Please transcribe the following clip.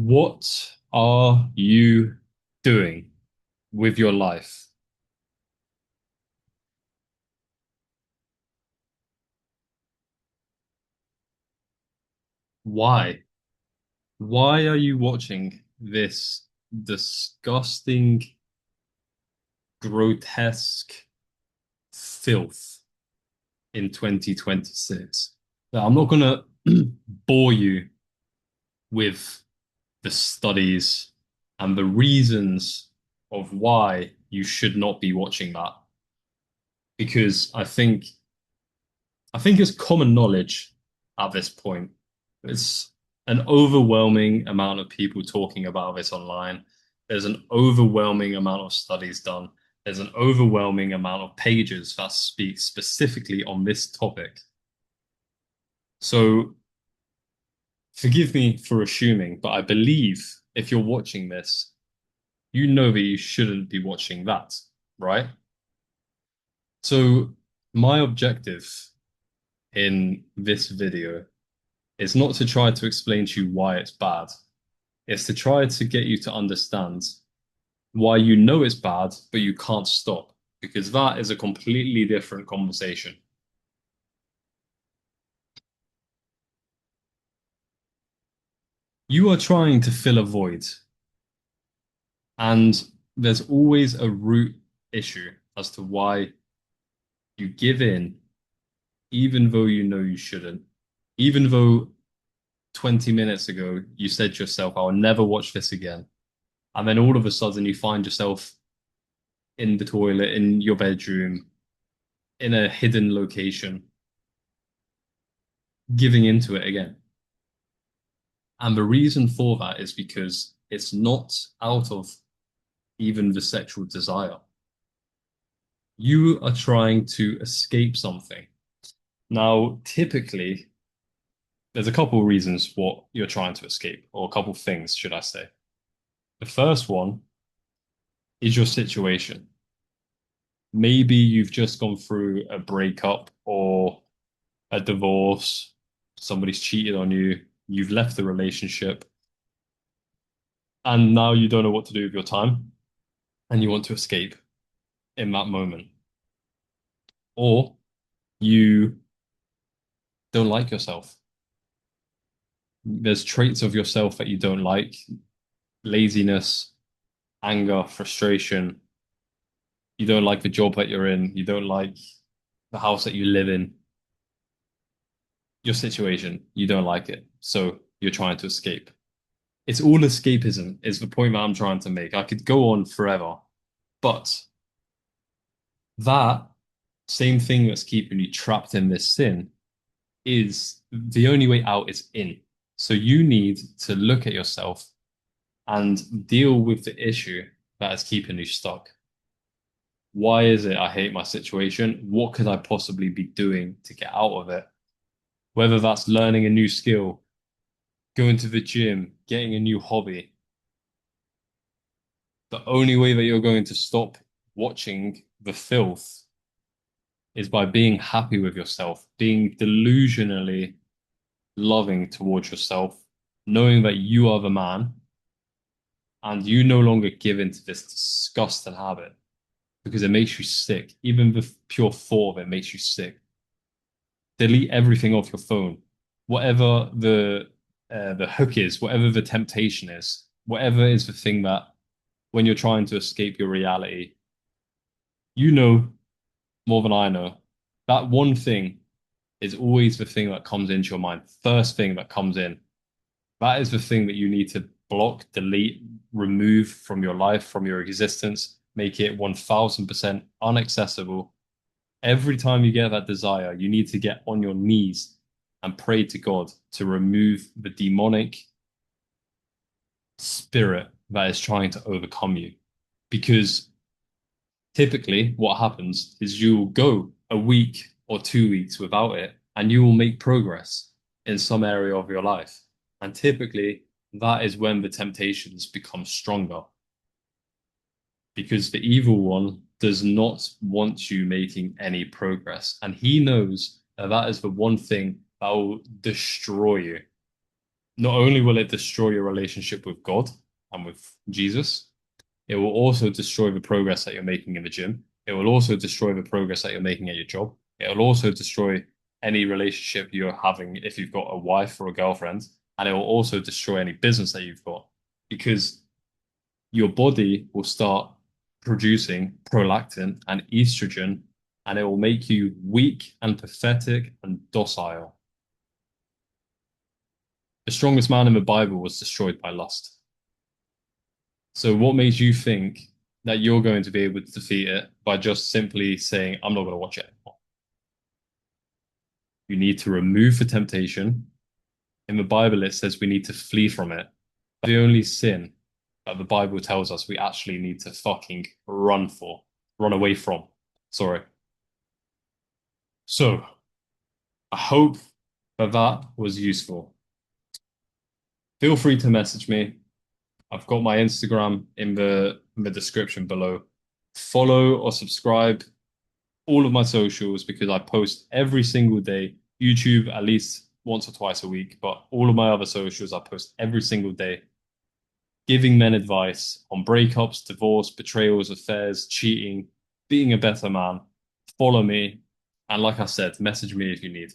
What are you doing with your life? Why? Why are you watching this disgusting, grotesque filth in 2026? Now, I'm not gonna bore you with the studies and the reasons of why you should not be watching that because I think it's common knowledge at this point. It's an overwhelming amount of people talking about this online. There's an overwhelming amount of studies done. There's an overwhelming amount of pages that speak specifically on this topic. So forgive me for assuming, but I believe if you're watching this, you know that you shouldn't be watching that, right? So my objective in this video is not to try to explain to you why it's bad. It's to try to get you to understand why you know it's bad, but you can't stop, because that is a completely different conversation. You are trying to fill a void, and there's always a root issue as to why you give in, even though you know you shouldn't. Even though 20 minutes ago you said to yourself, I'll never watch this again. And then all of a sudden you find yourself in the toilet, in your bedroom, in a hidden location, giving into it again. And the reason for that is because it's not out of even the sexual desire. You are trying to escape something. Now, typically, there's a couple of reasons what you're trying to escape, or a couple of things, should I say. The first one is your situation. Maybe you've just gone through a breakup or a divorce, somebody's cheated on you, you've left the relationship, and now you don't know what to do with your time, and you want to escape in that moment. Or you don't like yourself. There's traits of yourself that you don't like, laziness, anger, frustration. You don't like the job that you're in. You don't like the house that you live in. Your situation, you don't like it. So you're trying to escape. It's all escapism, is the point that I'm trying to make. I could go on forever, but that same thing that's keeping you trapped in this sin is the only way out is in. So you need to look at yourself and deal with the issue that is keeping you stuck. Why is it I hate my situation? What could I possibly be doing to get out of it? Whether that's learning a new skill, going to the gym, getting a new hobby. The only way that you're going to stop watching the filth is by being happy with yourself, being delusionally loving towards yourself, knowing that you are the man and you no longer give in to this disgusting habit because it makes you sick. Even the pure thought of it makes you sick. Delete everything off your phone, whatever the hook is, whatever the temptation is, whatever is the thing that when you're trying to escape your reality, you know more than I know. That one thing is always the thing that comes into your mind, first thing that comes in. That is the thing that you need to block, delete, remove from your life, from your existence, make it 1000% unaccessible. Every time you get that desire, you need to get on your knees and pray to God to remove the demonic spirit that is trying to overcome you. Because typically, what happens is you'll go a week or 2 weeks without it, and you will make progress in some area of your life. And typically, that is when the temptations become stronger because the evil one does not want you making any progress. And he knows that that is the one thing that will destroy you. Not only will it destroy your relationship with God and with Jesus, it will also destroy the progress that you're making in the gym. It will also destroy the progress that you're making at your job. It will also destroy any relationship you're having if you've got a wife or a girlfriend. And it will also destroy any business that you've got because your body will start producing prolactin and estrogen, and it will make you weak and pathetic and docile. The strongest man in the Bible was destroyed by lust. So what makes you think that you're going to be able to defeat it by just simply saying, I'm not going to watch it anymore? You need to remove the temptation. In the Bible, it says we need to flee from it. The only sin that the Bible tells us we actually need to fucking run away from. Sorry. So I hope that that was useful. Feel free to message me. I've got my Instagram in the description below. Follow or subscribe all of my socials because I post every single day. YouTube at least once or twice a week, but all of my other socials I post every single day, giving men advice on breakups, divorce, betrayals, affairs, cheating, being a better man. Follow me, and like I said, message me if you need.